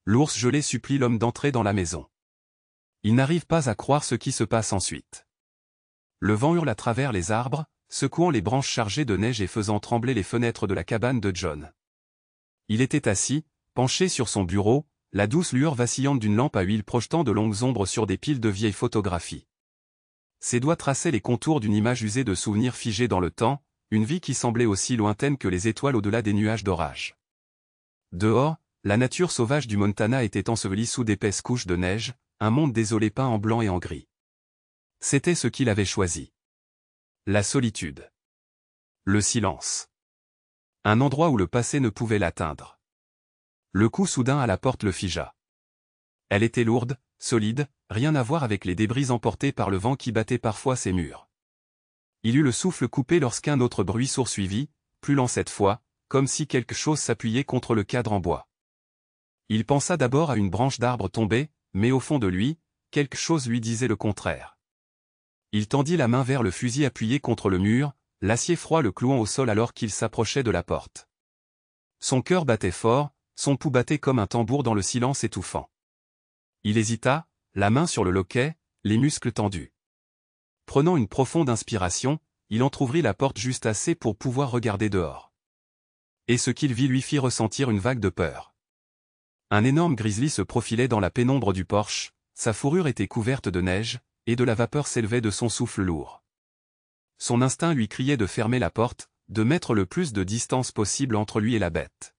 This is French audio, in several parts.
l'ours gelé supplie l'homme d'entrer dans la maison. Il n'arrive pas à croire ce qui se passe ensuite. Le vent hurle à travers les arbres, secouant les branches chargées de neige et faisant trembler les fenêtres de la cabane de John. Il était assis, penché sur son bureau, la douce lueur vacillante d'une lampe à huile projetant de longues ombres sur des piles de vieilles photographies. Ses doigts traçaient les contours d'une image usée de souvenirs figés dans le temps, une vie qui semblait aussi lointaine que les étoiles au-delà des nuages d'orage. Dehors, la nature sauvage du Montana était ensevelie sous d'épaisses couches de neige, un monde désolé peint en blanc et en gris. C'était ce qu'il avait choisi. La solitude. Le silence. Un endroit où le passé ne pouvait l'atteindre. Le coup soudain à la porte le figea. Elle était lourde, solide, rien à voir avec les débris emportés par le vent qui battait parfois ses murs. Il eut le souffle coupé lorsqu'un autre bruit sourd suivit, plus lent cette fois, comme si quelque chose s'appuyait contre le cadre en bois. Il pensa d'abord à une branche d'arbre tombée, mais au fond de lui, quelque chose lui disait le contraire. Il tendit la main vers le fusil appuyé contre le mur, l'acier froid le clouant au sol alors qu'il s'approchait de la porte. Son cœur battait fort, son pouls battait comme un tambour dans le silence étouffant. Il hésita, la main sur le loquet, les muscles tendus. Prenant une profonde inspiration, il entr'ouvrit la porte juste assez pour pouvoir regarder dehors. Et ce qu'il vit lui fit ressentir une vague de peur. Un énorme grizzly se profilait dans la pénombre du porche, sa fourrure était couverte de neige, et de la vapeur s'élevait de son souffle lourd. Son instinct lui criait de fermer la porte, de mettre le plus de distance possible entre lui et la bête.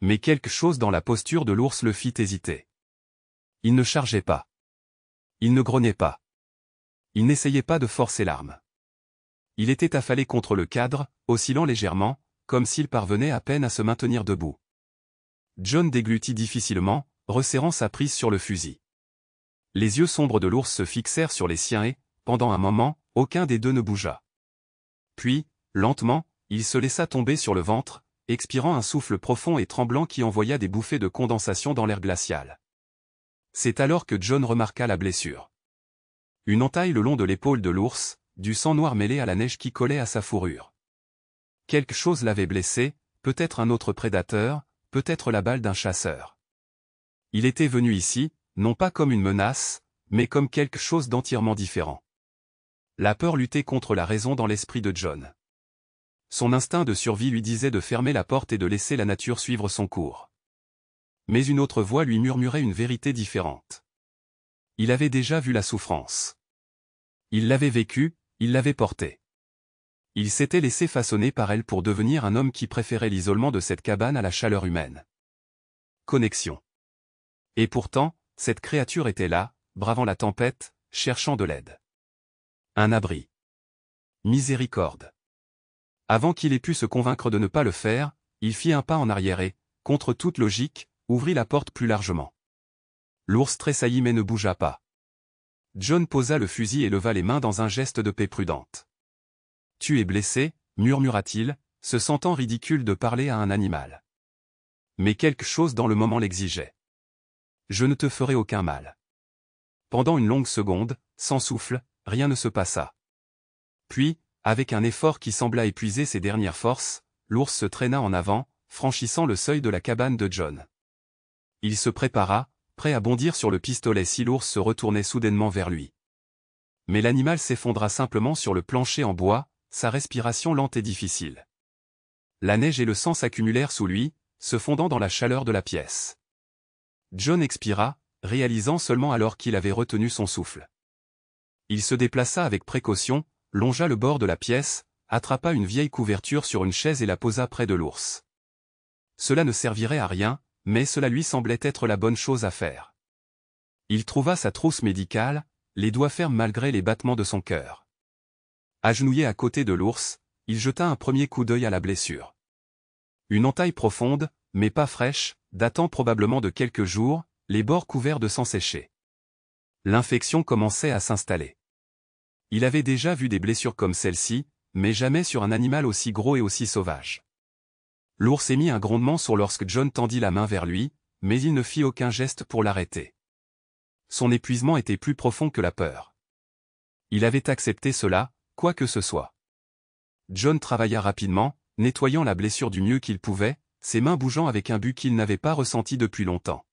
Mais quelque chose dans la posture de l'ours le fit hésiter. Il ne chargeait pas. Il ne grognait pas. Il n'essayait pas de forcer l'arme. Il était affalé contre le cadre, oscillant légèrement, comme s'il parvenait à peine à se maintenir debout. John déglutit difficilement, resserrant sa prise sur le fusil. Les yeux sombres de l'ours se fixèrent sur les siens et, pendant un moment, aucun des deux ne bougea. Puis, lentement, il se laissa tomber sur le ventre, expirant un souffle profond et tremblant qui envoya des bouffées de condensation dans l'air glacial. C'est alors que John remarqua la blessure. Une entaille le long de l'épaule de l'ours, du sang noir mêlé à la neige qui collait à sa fourrure. Quelque chose l'avait blessé, peut-être un autre prédateur, peut-être la balle d'un chasseur. Il était venu ici, non pas comme une menace, mais comme quelque chose d'entièrement différent. La peur luttait contre la raison dans l'esprit de John. Son instinct de survie lui disait de fermer la porte et de laisser la nature suivre son cours. Mais une autre voix lui murmurait une vérité différente. Il avait déjà vu la souffrance. Il l'avait vécue, il l'avait portée. Il s'était laissé façonner par elle pour devenir un homme qui préférait l'isolement de cette cabane à la chaleur humaine. Connexion. Et pourtant, cette créature était là, bravant la tempête, cherchant de l'aide. Un abri. Miséricorde. Avant qu'il ait pu se convaincre de ne pas le faire, il fit un pas en arrière et, contre toute logique, ouvrit la porte plus largement. L'ours tressaillit mais ne bougea pas. John posa le fusil et leva les mains dans un geste de paix prudente. « Tu es blessé » murmura-t-il, se sentant ridicule de parler à un animal. Mais quelque chose dans le moment l'exigeait. « Je ne te ferai aucun mal. » Pendant une longue seconde, sans souffle, rien ne se passa. Puis, avec un effort qui sembla épuiser ses dernières forces, l'ours se traîna en avant, franchissant le seuil de la cabane de John. Il se prépara, prêt à bondir sur le pistolet si l'ours se retournait soudainement vers lui. Mais l'animal s'effondra simplement sur le plancher en bois, sa respiration lente et difficile. La neige et le sang s'accumulèrent sous lui, se fondant dans la chaleur de la pièce. John expira, réalisant seulement alors qu'il avait retenu son souffle. Il se déplaça avec précaution, longea le bord de la pièce, attrapa une vieille couverture sur une chaise et la posa près de l'ours. Cela ne servirait à rien, mais cela lui semblait être la bonne chose à faire. Il trouva sa trousse médicale, les doigts fermes malgré les battements de son cœur. Agenouillé à côté de l'ours, il jeta un premier coup d'œil à la blessure. Une entaille profonde, mais pas fraîche, datant probablement de quelques jours, les bords couverts de sang séché. L'infection commençait à s'installer. Il avait déjà vu des blessures comme celle-ci, mais jamais sur un animal aussi gros et aussi sauvage. L'ours émit un grondement sourd lorsque John tendit la main vers lui, mais il ne fit aucun geste pour l'arrêter. Son épuisement était plus profond que la peur. Il avait accepté cela, quoi que ce soit. John travailla rapidement, nettoyant la blessure du mieux qu'il pouvait, ses mains bougeant avec un but qu'il n'avait pas ressenti depuis longtemps.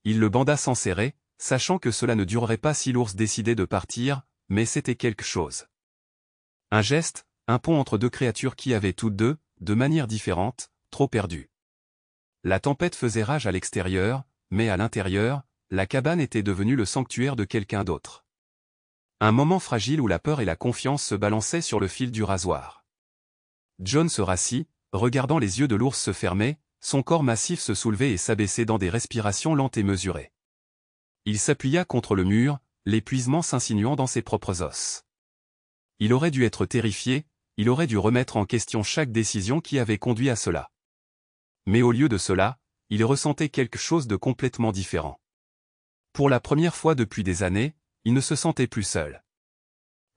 Il le banda sans serrer, sachant que cela ne durerait pas si l'ours décidait de partir, mais c'était quelque chose. Un geste, un pont entre deux créatures qui avaient toutes deux, de manière différente, trop perdues. La tempête faisait rage à l'extérieur, mais à l'intérieur, la cabane était devenue le sanctuaire de quelqu'un d'autre. Un moment fragile où la peur et la confiance se balançaient sur le fil du rasoir. John se rassit, regardant les yeux de l'ours se fermer, son corps massif se soulever et s'abaisser dans des respirations lentes et mesurées. Il s'appuya contre le mur, l'épuisement s'insinuant dans ses propres os. Il aurait dû être terrifié, il aurait dû remettre en question chaque décision qui avait conduit à cela. Mais au lieu de cela, il ressentait quelque chose de complètement différent. Pour la première fois depuis des années, il ne se sentait plus seul.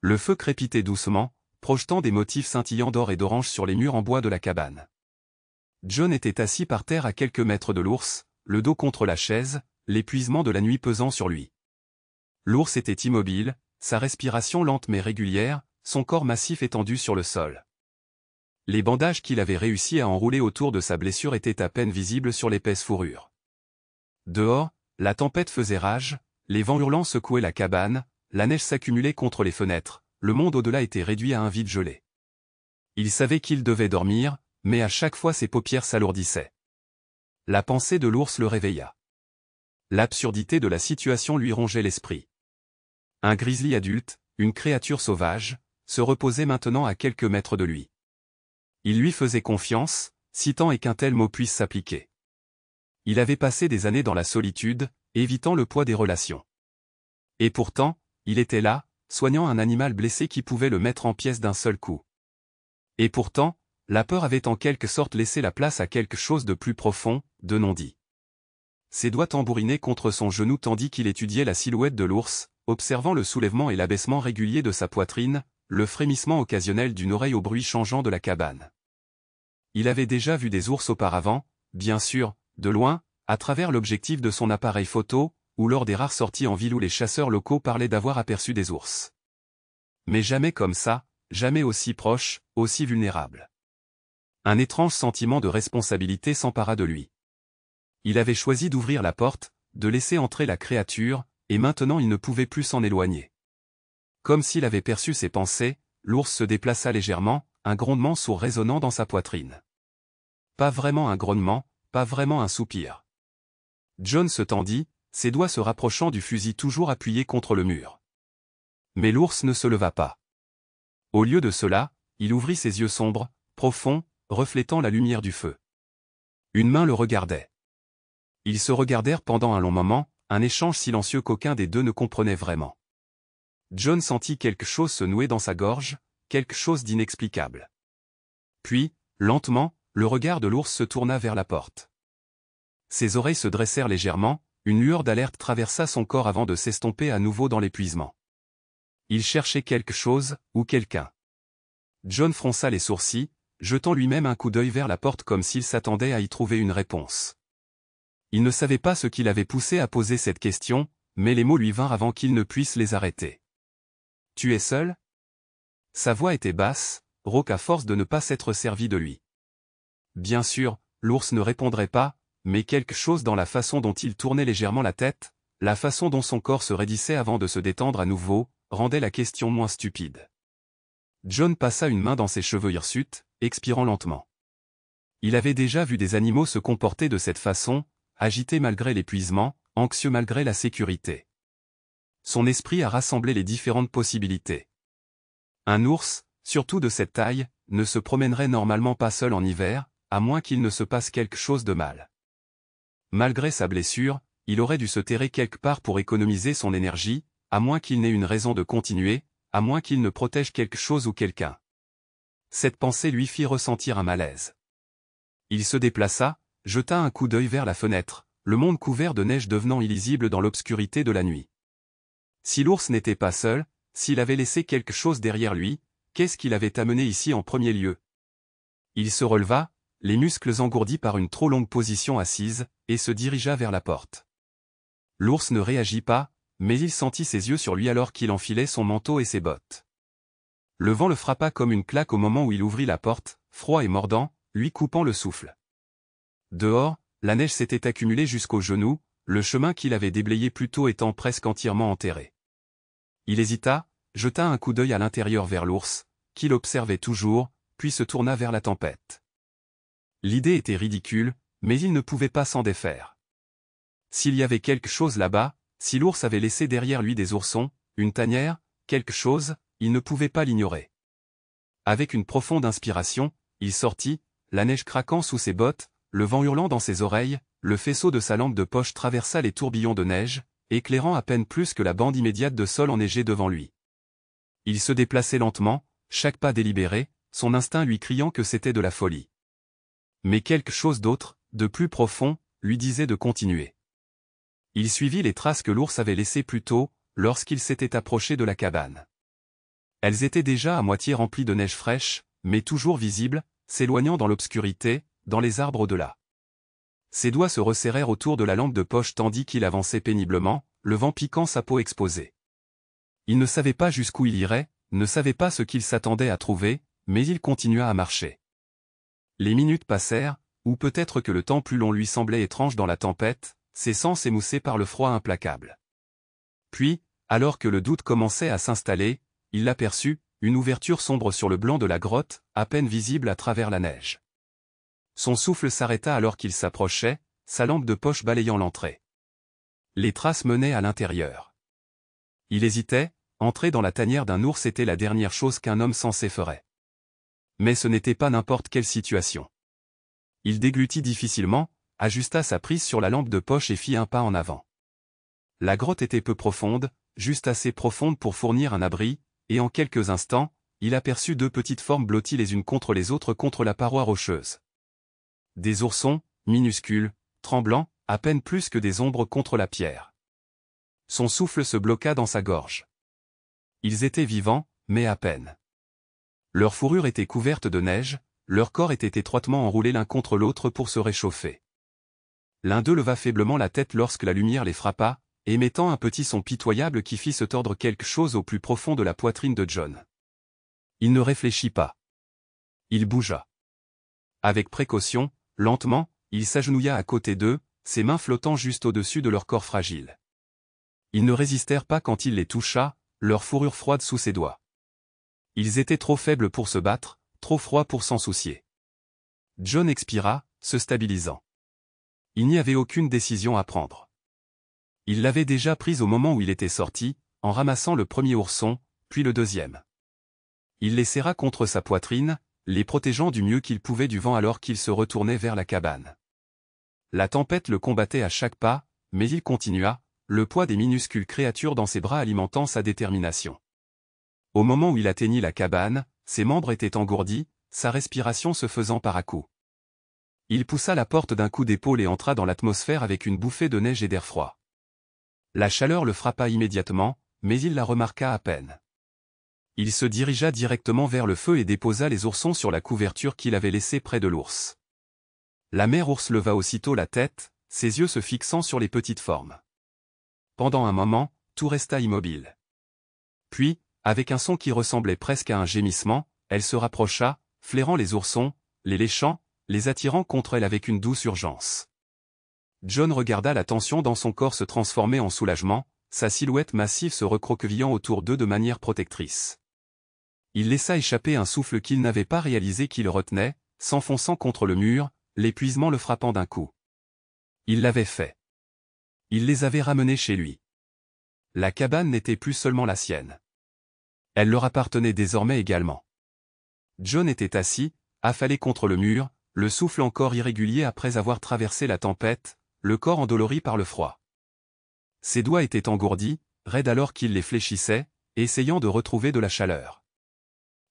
Le feu crépitait doucement, projetant des motifs scintillants d'or et d'orange sur les murs en bois de la cabane. John était assis par terre à quelques mètres de l'ours, le dos contre la chaise, l'épuisement de la nuit pesant sur lui. L'ours était immobile, sa respiration lente mais régulière, son corps massif étendu sur le sol. Les bandages qu'il avait réussi à enrouler autour de sa blessure étaient à peine visibles sur l'épaisse fourrure. Dehors, la tempête faisait rage, les vents hurlants secouaient la cabane, la neige s'accumulait contre les fenêtres, le monde au-delà était réduit à un vide gelé. Il savait qu'il devait dormir, mais à chaque fois ses paupières s'alourdissaient. La pensée de l'ours le réveilla. L'absurdité de la situation lui rongeait l'esprit. Un grizzly adulte, une créature sauvage, se reposait maintenant à quelques mètres de lui. Il lui faisait confiance, si tant est qu'un tel mot puisse s'appliquer. Il avait passé des années dans la solitude, évitant le poids des relations. Et pourtant, il était là, soignant un animal blessé qui pouvait le mettre en pièces d'un seul coup. Et pourtant, la peur avait en quelque sorte laissé la place à quelque chose de plus profond, de non dit. Ses doigts tambourinaient contre son genou tandis qu'il étudiait la silhouette de l'ours, observant le soulèvement et l'abaissement régulier de sa poitrine, le frémissement occasionnel d'une oreille au bruit changeant de la cabane. Il avait déjà vu des ours auparavant, bien sûr, de loin, à travers l'objectif de son appareil photo, ou lors des rares sorties en ville où les chasseurs locaux parlaient d'avoir aperçu des ours. Mais jamais comme ça, jamais aussi proche, aussi vulnérable. Un étrange sentiment de responsabilité s'empara de lui. Il avait choisi d'ouvrir la porte, de laisser entrer la créature, et maintenant il ne pouvait plus s'en éloigner. Comme s'il avait perçu ses pensées, l'ours se déplaça légèrement, un grondement sourd résonnant dans sa poitrine. Pas vraiment un grognement, pas vraiment un soupir. John se tendit, ses doigts se rapprochant du fusil toujours appuyé contre le mur. Mais l'ours ne se leva pas. Au lieu de cela, il ouvrit ses yeux sombres, profonds, reflétant la lumière du feu. Une main le regardait. Ils se regardèrent pendant un long moment, un échange silencieux qu'aucun des deux ne comprenait vraiment. John sentit quelque chose se nouer dans sa gorge, quelque chose d'inexplicable. Puis, lentement, le regard de l'ours se tourna vers la porte. Ses oreilles se dressèrent légèrement, une lueur d'alerte traversa son corps avant de s'estomper à nouveau dans l'épuisement. Il cherchait quelque chose, ou quelqu'un. John fronça les sourcils, jetant lui-même un coup d'œil vers la porte comme s'il s'attendait à y trouver une réponse. Il ne savait pas ce qui l'avait poussé à poser cette question, mais les mots lui vinrent avant qu'il ne puisse les arrêter. « Tu es seul ?» Sa voix était basse, rauque à force de ne pas s'être servi de lui. Bien sûr, l'ours ne répondrait pas, mais quelque chose dans la façon dont il tournait légèrement la tête, la façon dont son corps se raidissait avant de se détendre à nouveau, rendait la question moins stupide. John passa une main dans ses cheveux hirsutes, expirant lentement. Il avait déjà vu des animaux se comporter de cette façon, agités malgré l'épuisement, anxieux malgré la sécurité. Son esprit a rassemblé les différentes possibilités. Un ours, surtout de cette taille, ne se promènerait normalement pas seul en hiver, à moins qu'il ne se passe quelque chose de mal. Malgré sa blessure, il aurait dû se terrer quelque part pour économiser son énergie, à moins qu'il n'ait une raison de continuer, à moins qu'il ne protège quelque chose ou quelqu'un. Cette pensée lui fit ressentir un malaise. Il se déplaça, jeta un coup d'œil vers la fenêtre, le monde couvert de neige devenant illisible dans l'obscurité de la nuit. Si l'ours n'était pas seul, s'il avait laissé quelque chose derrière lui, qu'est-ce qui l'avait amené ici en premier lieu? Il se releva, les muscles engourdis par une trop longue position assise, et se dirigea vers la porte. L'ours ne réagit pas, mais il sentit ses yeux sur lui alors qu'il enfilait son manteau et ses bottes. Le vent le frappa comme une claque au moment où il ouvrit la porte, froid et mordant, lui coupant le souffle. Dehors, la neige s'était accumulée jusqu'aux genoux, le chemin qu'il avait déblayé plus tôt étant presque entièrement enterré. Il hésita, jeta un coup d'œil à l'intérieur vers l'ours, qu'il observait toujours, puis se tourna vers la tempête. L'idée était ridicule, mais il ne pouvait pas s'en défaire. S'il y avait quelque chose là-bas, si l'ours avait laissé derrière lui des oursons, une tanière, quelque chose, il ne pouvait pas l'ignorer. Avec une profonde inspiration, il sortit, la neige craquant sous ses bottes, le vent hurlant dans ses oreilles, le faisceau de sa lampe de poche traversa les tourbillons de neige, éclairant à peine plus que la bande immédiate de sol enneigé devant lui. Il se déplaçait lentement, chaque pas délibéré, son instinct lui criant que c'était de la folie. Mais quelque chose d'autre, de plus profond, lui disait de continuer. Il suivit les traces que l'ours avait laissées plus tôt, lorsqu'il s'était approché de la cabane. Elles étaient déjà à moitié remplies de neige fraîche, mais toujours visibles, s'éloignant dans l'obscurité, dans les arbres au-delà. Ses doigts se resserrèrent autour de la lampe de poche tandis qu'il avançait péniblement, le vent piquant sa peau exposée. Il ne savait pas jusqu'où il irait, ne savait pas ce qu'il s'attendait à trouver, mais il continua à marcher. Les minutes passèrent, ou peut-être que le temps plus long lui semblait étrange dans la tempête, ses sens émoussés par le froid implacable. Puis, alors que le doute commençait à s'installer, il aperçut, une ouverture sombre sur le blanc de la grotte, à peine visible à travers la neige. Son souffle s'arrêta alors qu'il s'approchait, sa lampe de poche balayant l'entrée. Les traces menaient à l'intérieur. Il hésitait, entrer dans la tanière d'un ours était la dernière chose qu'un homme sensé ferait. Mais ce n'était pas n'importe quelle situation. Il déglutit difficilement, ajusta sa prise sur la lampe de poche et fit un pas en avant. La grotte était peu profonde, juste assez profonde pour fournir un abri, et en quelques instants, il aperçut deux petites formes blotties les unes contre les autres contre la paroi rocheuse. Des oursons, minuscules, tremblants, à peine plus que des ombres contre la pierre. Son souffle se bloqua dans sa gorge. Ils étaient vivants, mais à peine. Leur fourrure était couverte de neige, leur corps était étroitement enroulé l'un contre l'autre pour se réchauffer. L'un d'eux leva faiblement la tête lorsque la lumière les frappa, émettant un petit son pitoyable qui fit se tordre quelque chose au plus profond de la poitrine de John. Il ne réfléchit pas. Il bougea. Avec précaution, lentement, il s'agenouilla à côté d'eux, ses mains flottant juste au-dessus de leur corps fragile. Ils ne résistèrent pas quand il les toucha, leur fourrure froide sous ses doigts. Ils étaient trop faibles pour se battre, trop froids pour s'en soucier. John expira, se stabilisant. Il n'y avait aucune décision à prendre. Il l'avait déjà prise au moment où il était sorti, en ramassant le premier ourson, puis le deuxième. Il les serra contre sa poitrine, les protégeant du mieux qu'il pouvait du vent alors qu'il se retournait vers la cabane. La tempête le combattait à chaque pas, mais il continua, le poids des minuscules créatures dans ses bras alimentant sa détermination. Au moment où il atteignit la cabane, ses membres étaient engourdis, sa respiration se faisant par à-coups. Il poussa la porte d'un coup d'épaule et entra dans l'atmosphère avec une bouffée de neige et d'air froid. La chaleur le frappa immédiatement, mais il la remarqua à peine. Il se dirigea directement vers le feu et déposa les oursons sur la couverture qu'il avait laissée près de l'ours. La mère ours leva aussitôt la tête, ses yeux se fixant sur les petites formes. Pendant un moment, tout resta immobile. Puis, avec un son qui ressemblait presque à un gémissement, elle se rapprocha, flairant les oursons, les léchant, les attirant contre elle avec une douce urgence. John regarda la tension dans son corps se transformer en soulagement, sa silhouette massive se recroquevillant autour d'eux de manière protectrice. Il laissa échapper un souffle qu'il n'avait pas réalisé qu'il retenait, s'enfonçant contre le mur, l'épuisement le frappant d'un coup. Il l'avait fait. Il les avait ramenés chez lui. La cabane n'était plus seulement la sienne. Elle leur appartenait désormais également. John était assis, affalé contre le mur, le souffle encore irrégulier après avoir traversé la tempête, le corps endolori par le froid. Ses doigts étaient engourdis, raides alors qu'il les fléchissait, essayant de retrouver de la chaleur.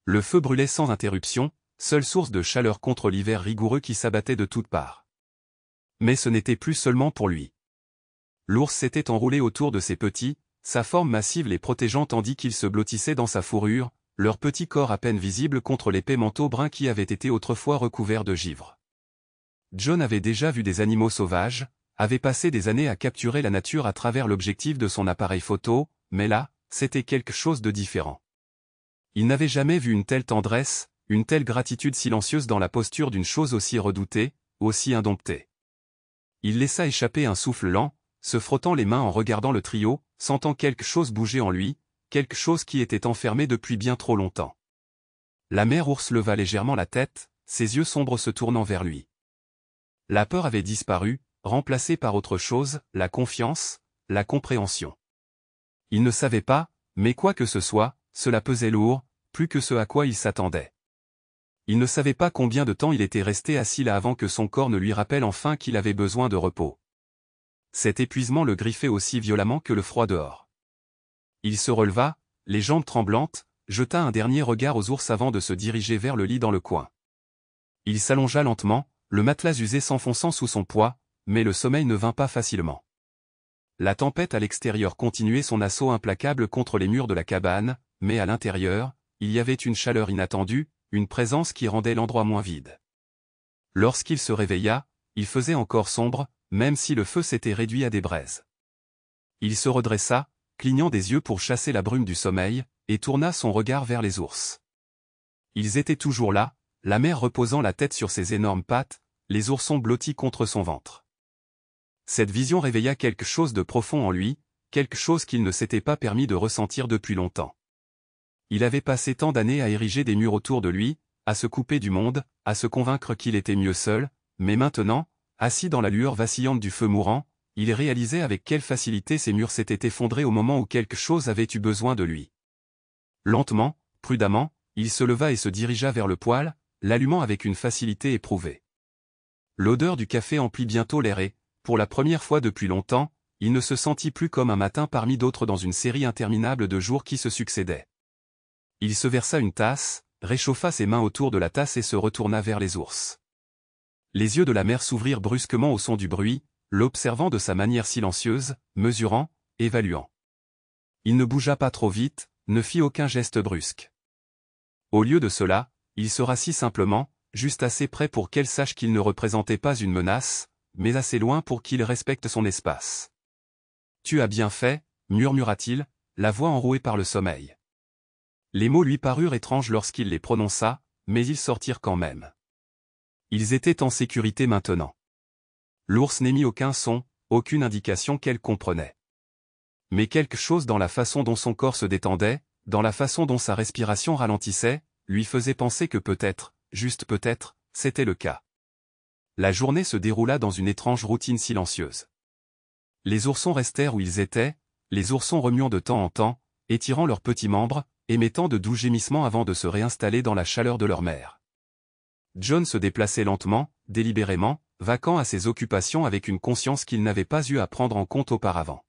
Le feu brûlait sans interruption, seule source de chaleur contre l'hiver rigoureux qui s'abattait de toutes parts. Mais ce n'était plus seulement pour lui. L'ours s'était enroulé autour de ses petits, sa forme massive les protégeant tandis qu'ils se blottissaient dans sa fourrure, leur petit corps à peine visible contre l'épais manteau brun qui avait été autrefois recouvert de givre. John avait déjà vu des animaux sauvages, avait passé des années à capturer la nature à travers l'objectif de son appareil photo, mais là, c'était quelque chose de différent. Il n'avait jamais vu une telle tendresse, une telle gratitude silencieuse dans la posture d'une chose aussi redoutée, aussi indomptée. Il laissa échapper un souffle lent, se frottant les mains en regardant le trio, sentant quelque chose bouger en lui, quelque chose qui était enfermé depuis bien trop longtemps. La mère ours leva légèrement la tête, ses yeux sombres se tournant vers lui. La peur avait disparu, remplacée par autre chose, la confiance, la compréhension. Il ne savait pas, mais quoi que ce soit, cela pesait lourd, plus que ce à quoi il s'attendait. Il ne savait pas combien de temps il était resté assis là avant que son corps ne lui rappelle enfin qu'il avait besoin de repos. Cet épuisement le griffait aussi violemment que le froid dehors. Il se releva, les jambes tremblantes, jeta un dernier regard aux ours avant de se diriger vers le lit dans le coin. Il s'allongea lentement, le matelas usé s'enfonçant sous son poids, mais le sommeil ne vint pas facilement. La tempête à l'extérieur continuait son assaut implacable contre les murs de la cabane, mais à l'intérieur, il y avait une chaleur inattendue, une présence qui rendait l'endroit moins vide. Lorsqu'il se réveilla, il faisait encore sombre, même si le feu s'était réduit à des braises. Il se redressa, clignant des yeux pour chasser la brume du sommeil, et tourna son regard vers les ours. Ils étaient toujours là, la mère reposant la tête sur ses énormes pattes, les oursons blottis contre son ventre. Cette vision réveilla quelque chose de profond en lui, quelque chose qu'il ne s'était pas permis de ressentir depuis longtemps. Il avait passé tant d'années à ériger des murs autour de lui, à se couper du monde, à se convaincre qu'il était mieux seul, mais maintenant, assis dans la lueur vacillante du feu mourant, il réalisait avec quelle facilité ces murs s'étaient effondrés au moment où quelque chose avait eu besoin de lui. Lentement, prudemment, il se leva et se dirigea vers le poêle, l'allumant avec une facilité éprouvée. L'odeur du café emplit bientôt l'air et, pour la première fois depuis longtemps, il ne se sentit plus comme un matin parmi d'autres dans une série interminable de jours qui se succédaient. Il se versa une tasse, réchauffa ses mains autour de la tasse et se retourna vers les ours. Les yeux de la mère s'ouvrirent brusquement au son du bruit, l'observant de sa manière silencieuse, mesurant, évaluant. Il ne bougea pas trop vite, ne fit aucun geste brusque. Au lieu de cela, il se rassit simplement, juste assez près pour qu'elle sache qu'il ne représentait pas une menace, mais assez loin pour qu'il respecte son espace. « Tu as bien fait », murmura-t-il, la voix enrouée par le sommeil. Les mots lui parurent étranges lorsqu'il les prononça, mais ils sortirent quand même. Ils étaient en sécurité maintenant. L'ours n'émit aucun son, aucune indication qu'elle comprenait. Mais quelque chose dans la façon dont son corps se détendait, dans la façon dont sa respiration ralentissait, lui faisait penser que peut-être, juste peut-être, c'était le cas. La journée se déroula dans une étrange routine silencieuse. Les oursons restèrent où ils étaient, les oursons remuant de temps en temps, étirant leurs petits membres, émettant de doux gémissements avant de se réinstaller dans la chaleur de leur mère. John se déplaçait lentement, délibérément, vaquant à ses occupations avec une conscience qu'il n'avait pas eu à prendre en compte auparavant.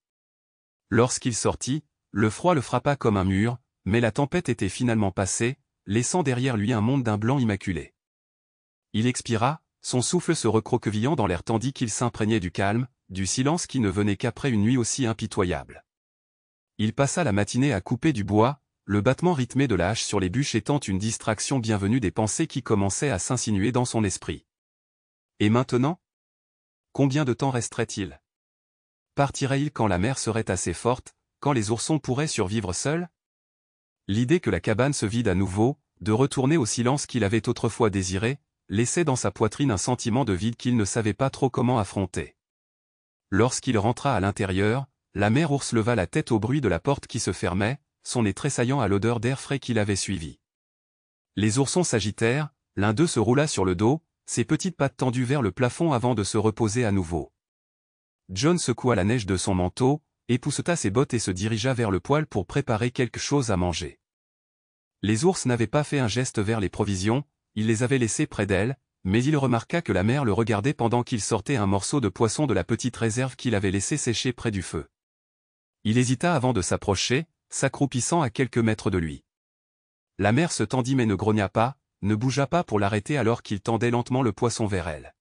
Lorsqu'il sortit, le froid le frappa comme un mur, mais la tempête était finalement passée, laissant derrière lui un monde d'un blanc immaculé. Il expira, son souffle se recroquevillant dans l'air tandis qu'il s'imprégnait du calme, du silence qui ne venait qu'après une nuit aussi impitoyable. Il passa la matinée à couper du bois, le battement rythmé de la hache sur les bûches étant une distraction bienvenue des pensées qui commençaient à s'insinuer dans son esprit. Et maintenant? Combien de temps resterait-il? Partirait-il quand la mer serait assez forte, quand les oursons pourraient survivre seuls? L'idée que la cabane se vide à nouveau, de retourner au silence qu'il avait autrefois désiré, laissait dans sa poitrine un sentiment de vide qu'il ne savait pas trop comment affronter. Lorsqu'il rentra à l'intérieur, la mère ours leva la tête au bruit de la porte qui se fermait, son nez tressaillant à l'odeur d'air frais qui l'avait suivi. Les oursons s'agitèrent, l'un d'eux se roula sur le dos, ses petites pattes tendues vers le plafond avant de se reposer à nouveau. John secoua la neige de son manteau, épousseta ses bottes et se dirigea vers le poêle pour préparer quelque chose à manger. Les ours n'avaient pas fait un geste vers les provisions, il les avait laissées près d'elle, mais il remarqua que la mère le regardait pendant qu'il sortait un morceau de poisson de la petite réserve qu'il avait laissé sécher près du feu. Il hésita avant de s'approcher, s'accroupissant à quelques mètres de lui. La mère se tendit mais ne grogna pas, ne bougea pas pour l'arrêter alors qu'il tendait lentement le poisson vers elle.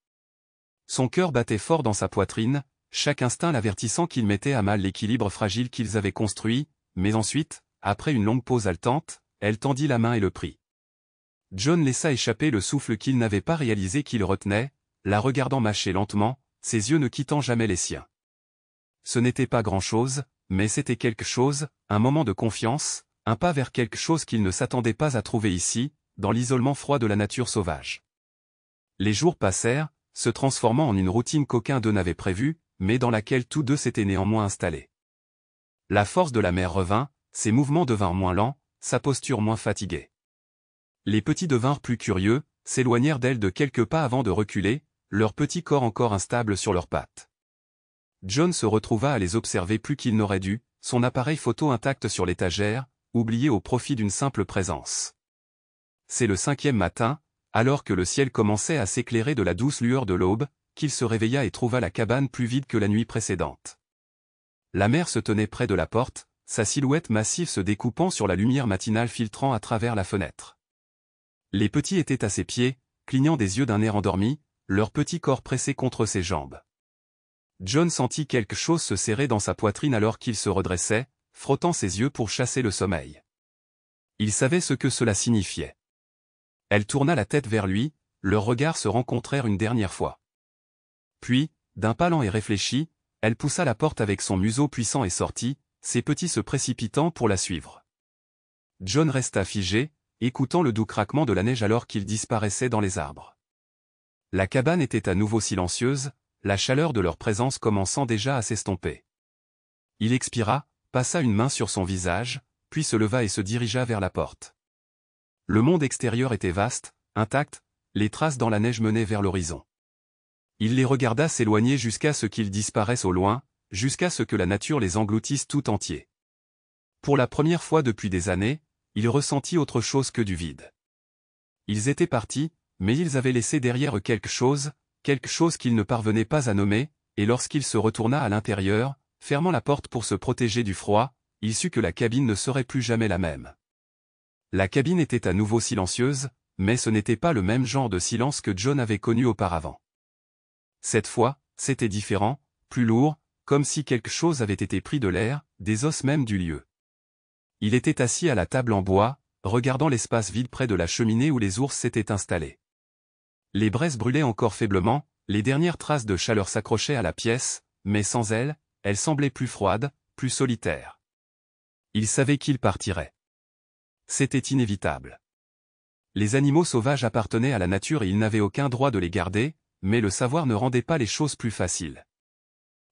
Son cœur battait fort dans sa poitrine, chaque instinct l'avertissant qu'il mettait à mal l'équilibre fragile qu'ils avaient construit, mais ensuite, après une longue pause haletante, elle tendit la main et le prit. John laissa échapper le souffle qu'il n'avait pas réalisé qu'il retenait, la regardant mâcher lentement, ses yeux ne quittant jamais les siens. Ce n'était pas grand-chose, mais c'était quelque chose, un moment de confiance, un pas vers quelque chose qu'il ne s'attendait pas à trouver ici, dans l'isolement froid de la nature sauvage. Les jours passèrent, se transformant en une routine qu'aucun d'eux n'avait prévue, mais dans laquelle tous deux s'étaient néanmoins installés. La force de la mère revint, ses mouvements devinrent moins lents, sa posture moins fatiguée. Les petits devinrent plus curieux, s'éloignèrent d'elle de quelques pas avant de reculer, leur petit corps encore instable sur leurs pattes. John se retrouva à les observer plus qu'il n'aurait dû, son appareil photo intact sur l'étagère, oublié au profit d'une simple présence. C'est le 5e matin, alors que le ciel commençait à s'éclairer de la douce lueur de l'aube, qu'il se réveilla et trouva la cabane plus vide que la nuit précédente. La mère se tenait près de la porte, sa silhouette massive se découpant sur la lumière matinale filtrant à travers la fenêtre. Les petits étaient à ses pieds, clignant des yeux d'un air endormi, leur petit corps pressé contre ses jambes. John sentit quelque chose se serrer dans sa poitrine alors qu'il se redressait, frottant ses yeux pour chasser le sommeil. Il savait ce que cela signifiait. Elle tourna la tête vers lui, leurs regards se rencontrèrent une dernière fois. Puis, d'un pas lent et réfléchi, elle poussa la porte avec son museau puissant et sortit, ses petits se précipitant pour la suivre. John resta figé, écoutant le doux craquement de la neige alors qu'il disparaissait dans les arbres. La cabane était à nouveau silencieuse, la chaleur de leur présence commençant déjà à s'estomper. Il expira, passa une main sur son visage, puis se leva et se dirigea vers la porte. Le monde extérieur était vaste, intact, les traces dans la neige menaient vers l'horizon. Il les regarda s'éloigner jusqu'à ce qu'ils disparaissent au loin, jusqu'à ce que la nature les engloutisse tout entiers. Pour la première fois depuis des années, il ressentit autre chose que du vide. Ils étaient partis, mais ils avaient laissé derrière eux quelque chose qu'il ne parvenait pas à nommer, et lorsqu'il se retourna à l'intérieur, fermant la porte pour se protéger du froid, il sut que la cabine ne serait plus jamais la même. La cabine était à nouveau silencieuse, mais ce n'était pas le même genre de silence que John avait connu auparavant. Cette fois, c'était différent, plus lourd, comme si quelque chose avait été pris de l'air, des os même du lieu. Il était assis à la table en bois, regardant l'espace vide près de la cheminée où les ours s'étaient installés. Les braises brûlaient encore faiblement, les dernières traces de chaleur s'accrochaient à la pièce, mais sans elle, elle semblait plus froide, plus solitaire. Il savait qu'il partirait. C'était inévitable. Les animaux sauvages appartenaient à la nature et il n'avait aucun droit de les garder, mais le savoir ne rendait pas les choses plus faciles.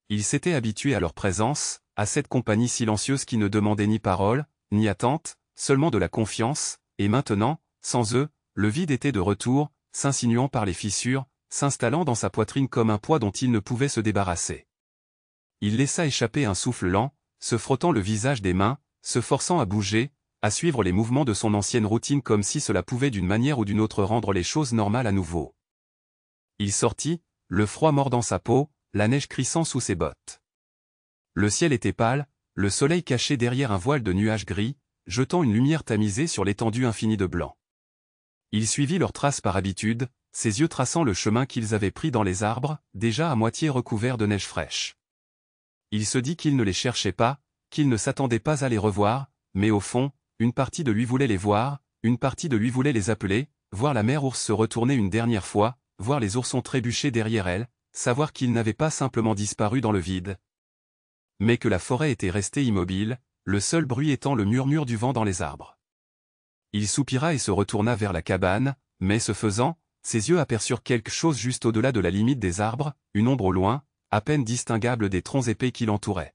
Il s'était habitué à leur présence, à cette compagnie silencieuse qui ne demandait ni parole, ni attente, seulement de la confiance, et maintenant, sans eux, le vide était de retour, s'insinuant par les fissures, s'installant dans sa poitrine comme un poids dont il ne pouvait se débarrasser. Il laissa échapper un souffle lent, se frottant le visage des mains, se forçant à bouger, à suivre les mouvements de son ancienne routine comme si cela pouvait d'une manière ou d'une autre rendre les choses normales à nouveau. Il sortit, le froid mordant sa peau, la neige crissant sous ses bottes. Le ciel était pâle, le soleil caché derrière un voile de nuages gris, jetant une lumière tamisée sur l'étendue infinie de blanc. Il suivit leurs traces par habitude, ses yeux traçant le chemin qu'ils avaient pris dans les arbres, déjà à moitié recouverts de neige fraîche. Il se dit qu'il ne les cherchait pas, qu'il ne s'attendait pas à les revoir, mais au fond, une partie de lui voulait les voir, une partie de lui voulait les appeler, voir la mère ours se retourner une dernière fois, voir les oursons trébucher derrière elle, savoir qu'ils n'avaient pas simplement disparu dans le vide, mais que la forêt était restée immobile, le seul bruit étant le murmure du vent dans les arbres. Il soupira et se retourna vers la cabane, mais ce faisant, ses yeux aperçurent quelque chose juste au-delà de la limite des arbres, une ombre au loin, à peine distinguable des troncs épais qui l'entouraient.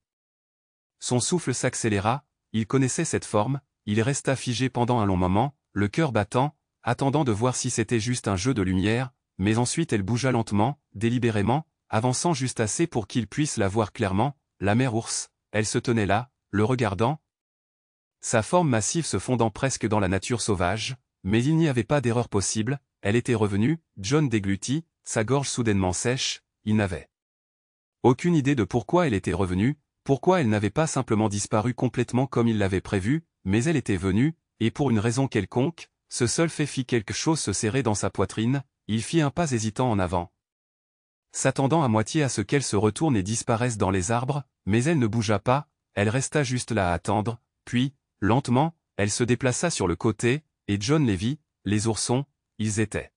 Son souffle s'accéléra, il connaissait cette forme, il resta figé pendant un long moment, le cœur battant, attendant de voir si c'était juste un jeu de lumière, mais ensuite elle bougea lentement, délibérément, avançant juste assez pour qu'il puisse la voir clairement, la mère ours, elle se tenait là, le regardant. Sa forme massive se fondant presque dans la nature sauvage, mais il n'y avait pas d'erreur possible, elle était revenue, John déglutit, sa gorge soudainement sèche, il n'avait aucune idée de pourquoi elle était revenue, pourquoi elle n'avait pas simplement disparu complètement comme il l'avait prévu, mais elle était venue, et pour une raison quelconque, ce seul fait fit quelque chose se serrer dans sa poitrine, il fit un pas hésitant en avant. S'attendant à moitié à ce qu'elle se retourne et disparaisse dans les arbres, mais elle ne bougea pas, elle resta juste là à attendre, puis, lentement, elle se déplaça sur le côté, et John les vit, les oursons, ils étaient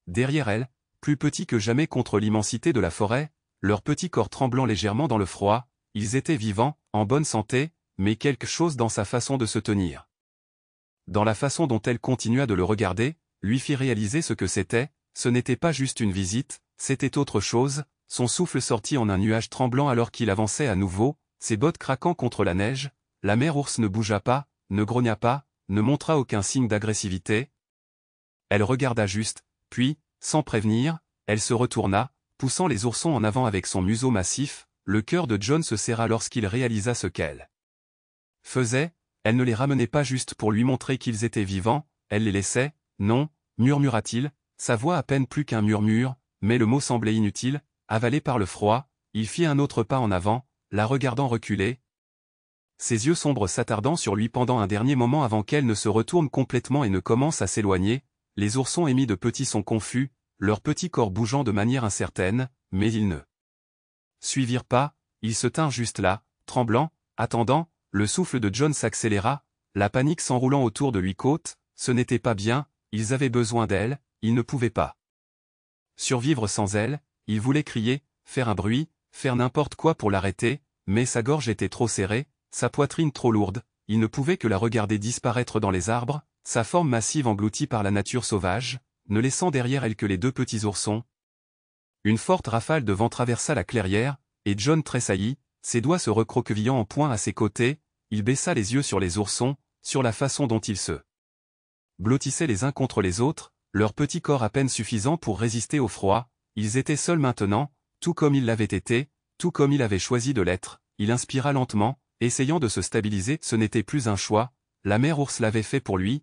derrière elle, plus petits que jamais contre l'immensité de la forêt, leurs petits corps tremblant légèrement dans le froid, ils étaient vivants, en bonne santé, mais quelque chose dans sa façon de se tenir. Dans la façon dont elle continua de le regarder, lui fit réaliser ce que c'était, ce n'était pas juste une visite, c'était autre chose, son souffle sortit en un nuage tremblant alors qu'il avançait à nouveau, ses bottes craquant contre la neige. La mère ours ne bougea pas, ne grogna pas, ne montra aucun signe d'agressivité. Elle regarda juste, puis, sans prévenir, elle se retourna, poussant les oursons en avant avec son museau massif. Le cœur de John se serra lorsqu'il réalisa ce qu'elle faisait. Elle ne les ramenait pas juste pour lui montrer qu'ils étaient vivants, elle les laissait. Non, murmura-t-il, sa voix à peine plus qu'un murmure, mais le mot semblait inutile. Avalé par le froid, il fit un autre pas en avant, la regardant reculer, ses yeux sombres s'attardant sur lui pendant un dernier moment avant qu'elle ne se retourne complètement et ne commence à s'éloigner. Les oursons émis de petits sons confus, leurs petits corps bougeant de manière incertaine, mais ils ne suivirent pas, ils se tinrent juste là, tremblants, attendant. Le souffle de John s'accéléra, la panique s'enroulant autour de lui côte, ce n'était pas bien, ils avaient besoin d'elle, ils ne pouvaient pas survivre sans elle. Il voulait crier, faire un bruit, faire n'importe quoi pour l'arrêter, mais sa gorge était trop serrée, sa poitrine trop lourde, il ne pouvait que la regarder disparaître dans les arbres, sa forme massive engloutie par la nature sauvage, ne laissant derrière elle que les deux petits oursons. Une forte rafale de vent traversa la clairière, et John tressaillit, ses doigts se recroquevillant en poing à ses côtés. Il baissa les yeux sur les oursons, sur la façon dont ils se blottissaient les uns contre les autres, leur petit corps à peine suffisant pour résister au froid. Ils étaient seuls maintenant, tout comme ils l'avaient été, tout comme il avait choisi de l'être. Il inspira lentement, essayant de se stabiliser. Ce n'était plus un choix, la mère ours l'avait fait pour lui.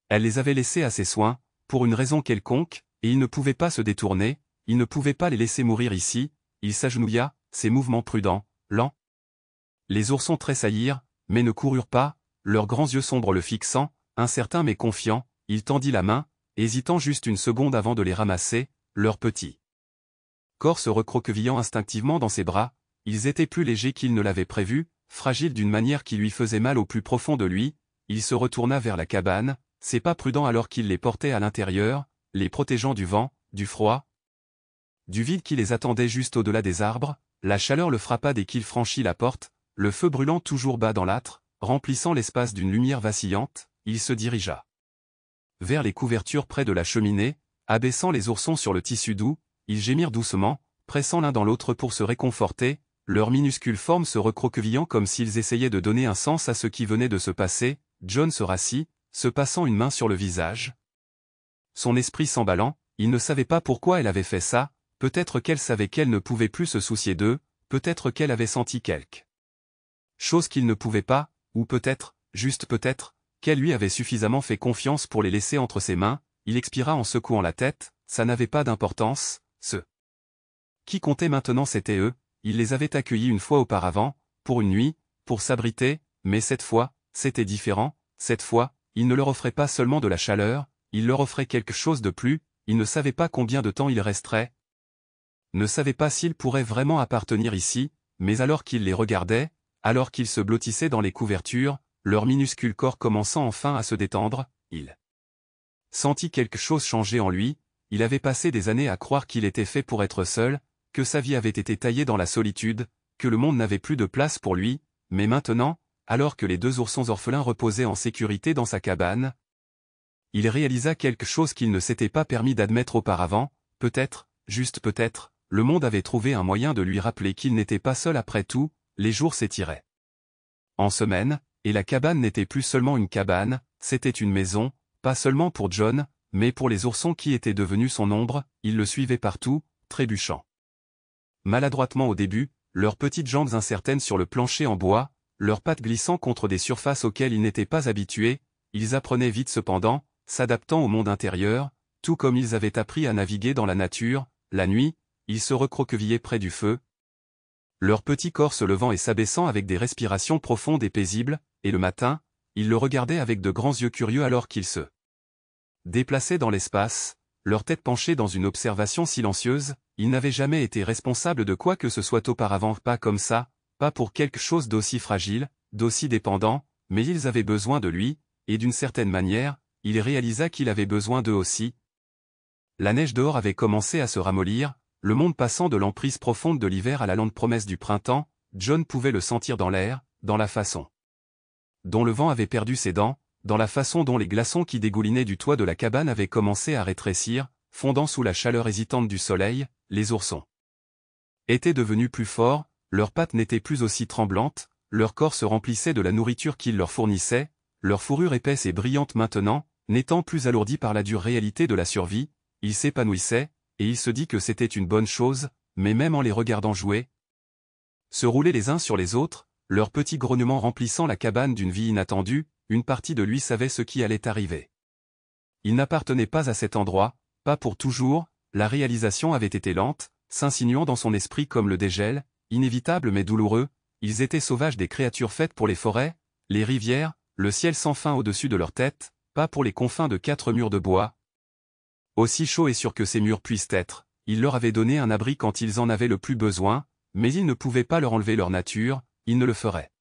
Elle les avait laissés à ses soins, pour une raison quelconque, et il ne pouvait pas se détourner, il ne pouvait pas les laisser mourir ici. Il s'agenouilla, ses mouvements prudents, lents. Les oursons tressaillirent, mais ne coururent pas, leurs grands yeux sombres le fixant, incertain mais confiant. Il tendit la main, hésitant juste une seconde avant de les ramasser. Leurs petits corps se recroquevillant instinctivement dans ses bras, ils étaient plus légers qu'il ne l'avait prévu, fragiles d'une manière qui lui faisait mal au plus profond de lui. Il se retourna vers la cabane, ses pas prudents alors qu'il les portait à l'intérieur, les protégeant du vent, du froid, du vide qui les attendait juste au-delà des arbres. La chaleur le frappa dès qu'il franchit la porte, le feu brûlant toujours bas dans l'âtre, remplissant l'espace d'une lumière vacillante. Il se dirigea vers les couvertures près de la cheminée, abaissant les oursons sur le tissu doux. Ils gémirent doucement, pressant l'un dans l'autre pour se réconforter, leurs minuscules formes se recroquevillant comme s'ils essayaient de donner un sens à ce qui venait de se passer. John se rassit, se passant une main sur le visage. Son esprit s'emballant, il ne savait pas pourquoi elle avait fait ça, peut-être qu'elle savait qu'elle ne pouvait plus se soucier d'eux, peut-être qu'elle avait senti quelque chose qu'il ne pouvait pas, ou peut-être, juste peut-être, qu'elle lui avait suffisamment fait confiance pour les laisser entre ses mains. Il expira en secouant la tête, ça n'avait pas d'importance. Ce qui comptait maintenant c'était eux, il les avait accueillis une fois auparavant, pour une nuit, pour s'abriter, mais cette fois, c'était différent. Cette fois, il ne leur offrait pas seulement de la chaleur, il leur offrait quelque chose de plus. Il ne savait pas combien de temps il resterait, ne savait pas s'il pourrait vraiment appartenir ici, mais alors qu'il les regardait, alors qu'ils se blottissaient dans les couvertures, leur minuscule corps commençant enfin à se détendre, il sentit quelque chose changer en lui. Il avait passé des années à croire qu'il était fait pour être seul, que sa vie avait été taillée dans la solitude, que le monde n'avait plus de place pour lui, mais maintenant, alors que les deux oursons orphelins reposaient en sécurité dans sa cabane, il réalisa quelque chose qu'il ne s'était pas permis d'admettre auparavant. Peut-être, juste peut-être, le monde avait trouvé un moyen de lui rappeler qu'il n'était pas seul après tout. Les jours s'étiraient en semaines, et la cabane n'était plus seulement une cabane, c'était une maison, pas seulement pour John, mais pour les oursons qui étaient devenus son ombre. Ils le suivaient partout, trébuchant maladroitement au début, leurs petites jambes incertaines sur le plancher en bois, leurs pattes glissant contre des surfaces auxquelles ils n'étaient pas habitués. Ils apprenaient vite cependant, s'adaptant au monde intérieur, tout comme ils avaient appris à naviguer dans la nature. La nuit, ils se recroquevillaient près du feu, leurs petits corps se levant et s'abaissant avec des respirations profondes et paisibles, et le matin, ils le regardaient avec de grands yeux curieux alors qu'ils se déplaçaient dans l'espace, leur tête penchée dans une observation silencieuse. Ils n'avaient jamais été responsables de quoi que ce soit auparavant, pas comme ça, pas pour quelque chose d'aussi fragile, d'aussi dépendant, mais ils avaient besoin de lui, et d'une certaine manière, il réalisa qu'il avait besoin d'eux aussi. La neige dehors avait commencé à se ramollir, le monde passant de l'emprise profonde de l'hiver à la lente promesse du printemps. John pouvait le sentir dans l'air, dans la façon dont le vent avait perdu ses dents, dans la façon dont les glaçons qui dégoulinaient du toit de la cabane avaient commencé à rétrécir, fondant sous la chaleur hésitante du soleil. Les oursons étaient devenus plus forts, leurs pattes n'étaient plus aussi tremblantes, leur corps se remplissait de la nourriture qu'ils leur fournissaient, leur fourrure épaisse et brillante maintenant, n'étant plus alourdie par la dure réalité de la survie, ils s'épanouissaient, et il se dit que c'était une bonne chose, mais même en les regardant jouer, se rouler les uns sur les autres, leurs petits grognements remplissant la cabane d'une vie inattendue, une partie de lui savait ce qui allait arriver. Il n'appartenait pas à cet endroit, pas pour toujours, la réalisation avait été lente, s'insinuant dans son esprit comme le dégel, inévitable mais douloureux, ils étaient sauvages des créatures faites pour les forêts, les rivières, le ciel sans fin au-dessus de leur tête, pas pour les confins de 4 murs de bois. Aussi chaud et sûr que ces murs puissent être, il leur avait donné un abri quand ils en avaient le plus besoin, mais il ne pouvait pas leur enlever leur nature, il ne le ferait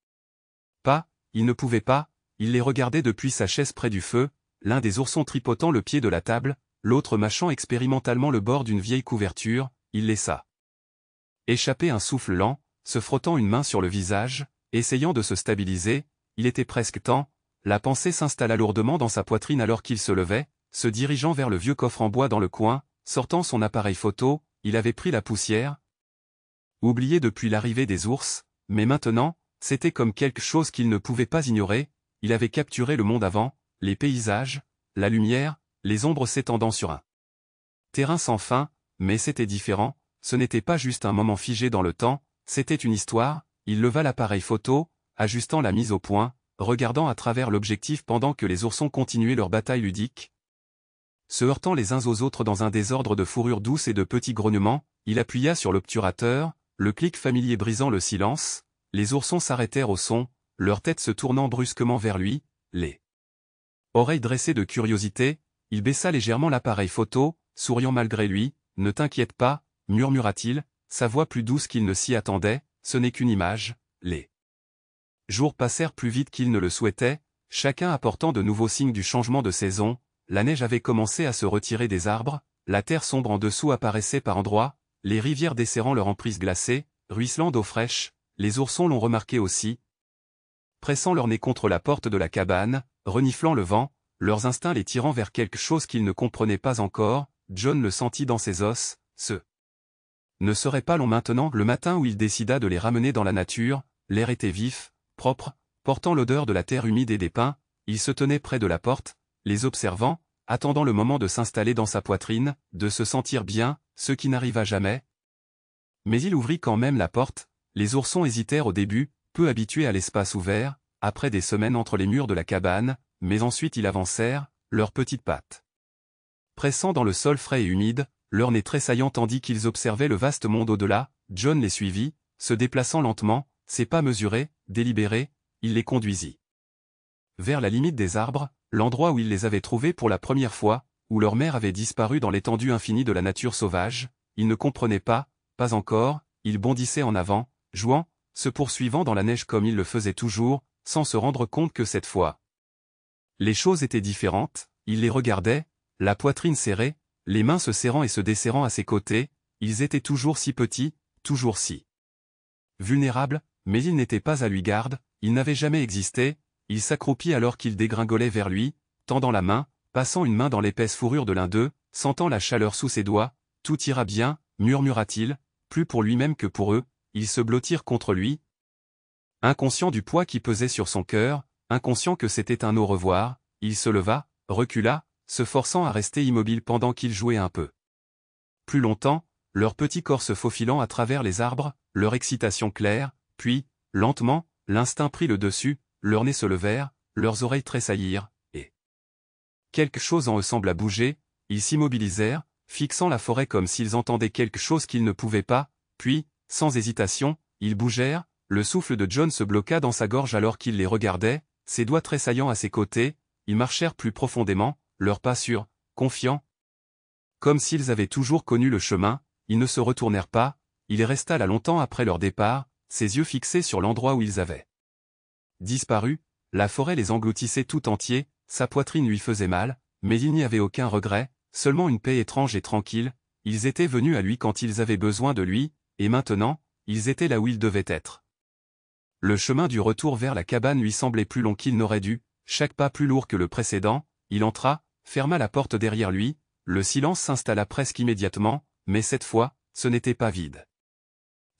pas, il ne pouvait pas, il les regardait depuis sa chaise près du feu, l'un des oursons tripotant le pied de la table, l'autre mâchant expérimentalement le bord d'une vieille couverture, il laissa échapper un souffle lent, se frottant une main sur le visage, essayant de se stabiliser, il était presque temps, la pensée s'installa lourdement dans sa poitrine alors qu'il se levait, se dirigeant vers le vieux coffre en bois dans le coin, sortant son appareil photo, il avait pris la poussière, oublié depuis l'arrivée des ours, mais maintenant, c'était comme quelque chose qu'il ne pouvait pas ignorer, il avait capturé le monde avant, les paysages, la lumière, les ombres s'étendant sur un terrain sans fin, mais c'était différent, ce n'était pas juste un moment figé dans le temps, c'était une histoire, il leva l'appareil photo, ajustant la mise au point, regardant à travers l'objectif pendant que les oursons continuaient leur bataille ludique. Se heurtant les uns aux autres dans un désordre de fourrure douce et de petits grognements, il appuya sur l'obturateur, le clic familier brisant le silence, les oursons s'arrêtèrent au son, leur tête se tournant brusquement vers lui, les oreilles dressées de curiosité, il baissa légèrement l'appareil photo, souriant malgré lui, « Ne t'inquiète pas », murmura-t-il, sa voix plus douce qu'il ne s'y attendait, ce n'est qu'une image, les jours passèrent plus vite qu'il ne le souhaitait, chacun apportant de nouveaux signes du changement de saison, la neige avait commencé à se retirer des arbres, la terre sombre en dessous apparaissait par endroits, les rivières desserrant leur emprise glacée, ruisselant d'eau fraîche, les oursons l'ont remarqué aussi, pressant leur nez contre la porte de la cabane, reniflant le vent, leurs instincts les tirant vers quelque chose qu'ils ne comprenaient pas encore, John le sentit dans ses os, ce ne serait pas long maintenant le matin où il décida de les ramener dans la nature, l'air était vif, propre, portant l'odeur de la terre humide et des pins, il se tenait près de la porte, les observant, attendant le moment de s'installer dans sa poitrine, de se sentir bien, ce qui n'arriva jamais. Mais il ouvrit quand même la porte, les oursons hésitèrent au début, peu habitués à l'espace ouvert, après des semaines entre les murs de la cabane, mais ensuite ils avancèrent, leurs petites pattes pressant dans le sol frais et humide, leur nez tressaillant tandis qu'ils observaient le vaste monde au-delà, John les suivit, se déplaçant lentement, ses pas mesurés, délibérés, il les conduisit vers la limite des arbres, l'endroit où il les avait trouvés pour la première fois, où leur mère avait disparu dans l'étendue infinie de la nature sauvage, il ne comprenait pas encore, il bondissait en avant, jouant, se poursuivant dans la neige comme il le faisait toujours, sans se rendre compte que cette fois les choses étaient différentes, il les regardait, la poitrine serrée, les mains se serrant et se desserrant à ses côtés, ils étaient toujours si petits, toujours si vulnérables, mais ils n'étaient pas à lui garde, ils n'avaient jamais existé, il s'accroupit alors qu'il dégringolait vers lui, tendant la main, passant une main dans l'épaisse fourrure de l'un d'eux, sentant la chaleur sous ses doigts, « Tout ira bien », murmura-t-il, plus pour lui-même que pour eux, ils se blottirent contre lui, inconscient du poids qui pesait sur son cœur, inconscient que c'était un au revoir, il se leva, recula, se forçant à rester immobile pendant qu'ils jouaient un peu plus longtemps, leurs petits corps se faufilant à travers les arbres, leur excitation claire, puis, lentement, l'instinct prit le dessus, leurs nez se levèrent, leurs oreilles tressaillirent, et quelque chose en eux sembla bouger, ils s'immobilisèrent, fixant la forêt comme s'ils entendaient quelque chose qu'ils ne pouvaient pas, puis, sans hésitation, ils bougèrent, le souffle de John se bloqua dans sa gorge alors qu'il les regardait, ses doigts tressaillant à ses côtés, ils marchèrent plus profondément, leurs pas sûrs, confiants. Comme s'ils avaient toujours connu le chemin, ils ne se retournèrent pas, il resta là longtemps après leur départ, ses yeux fixés sur l'endroit où ils avaient disparu, la forêt les engloutissait tout entiers, sa poitrine lui faisait mal, mais il n'y avait aucun regret, seulement une paix étrange et tranquille, ils étaient venus à lui quand ils avaient besoin de lui, et maintenant, ils étaient là où ils devaient être. Le chemin du retour vers la cabane lui semblait plus long qu'il n'aurait dû, chaque pas plus lourd que le précédent, il entra, ferma la porte derrière lui, le silence s'installa presque immédiatement, mais cette fois, ce n'était pas vide.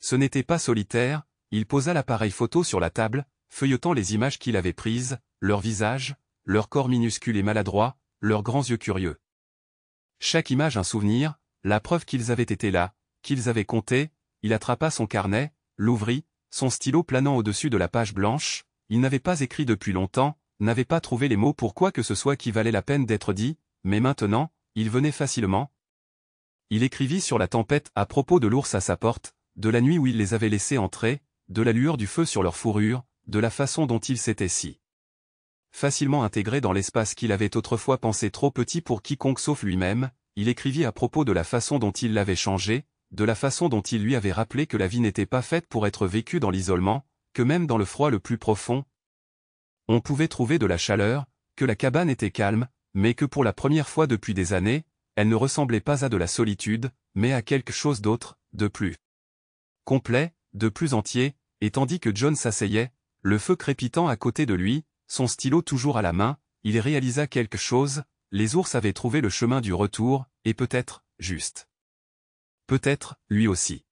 Ce n'était pas solitaire, il posa l'appareil photo sur la table, feuilletant les images qu'il avait prises, leurs visages, leurs corps minuscules et maladroits, leurs grands yeux curieux. Chaque image un souvenir, la preuve qu'ils avaient été là, qu'ils avaient compté. Il attrapa son carnet, l'ouvrit, son stylo planant au-dessus de la page blanche. Il n'avait pas écrit depuis longtemps, n'avait pas trouvé les mots pour quoi que ce soit qui valait la peine d'être dit, mais maintenant, il venait facilement. Il écrivit sur la tempête à propos de l'ours à sa porte, de la nuit où il les avait laissés entrer, de la lueur du feu sur leur fourrure, de la façon dont ils s'étaient si facilement intégrés dans l'espace qu'il avait autrefois pensé trop petit pour quiconque sauf lui-même. Il écrivit à propos de la façon dont il l'avait changé, de la façon dont il lui avait rappelé que la vie n'était pas faite pour être vécue dans l'isolement, que même dans le froid le plus profond, on pouvait trouver de la chaleur, que la cabane était calme, mais que pour la première fois depuis des années, elle ne ressemblait pas à de la solitude, mais à quelque chose d'autre, de plus complet, de plus entier, et tandis que John s'asseyait, le feu crépitant à côté de lui, son stylo toujours à la main, il réalisa quelque chose. Les ours avaient trouvé le chemin du retour, et peut-être, juste. Peut-être, lui aussi.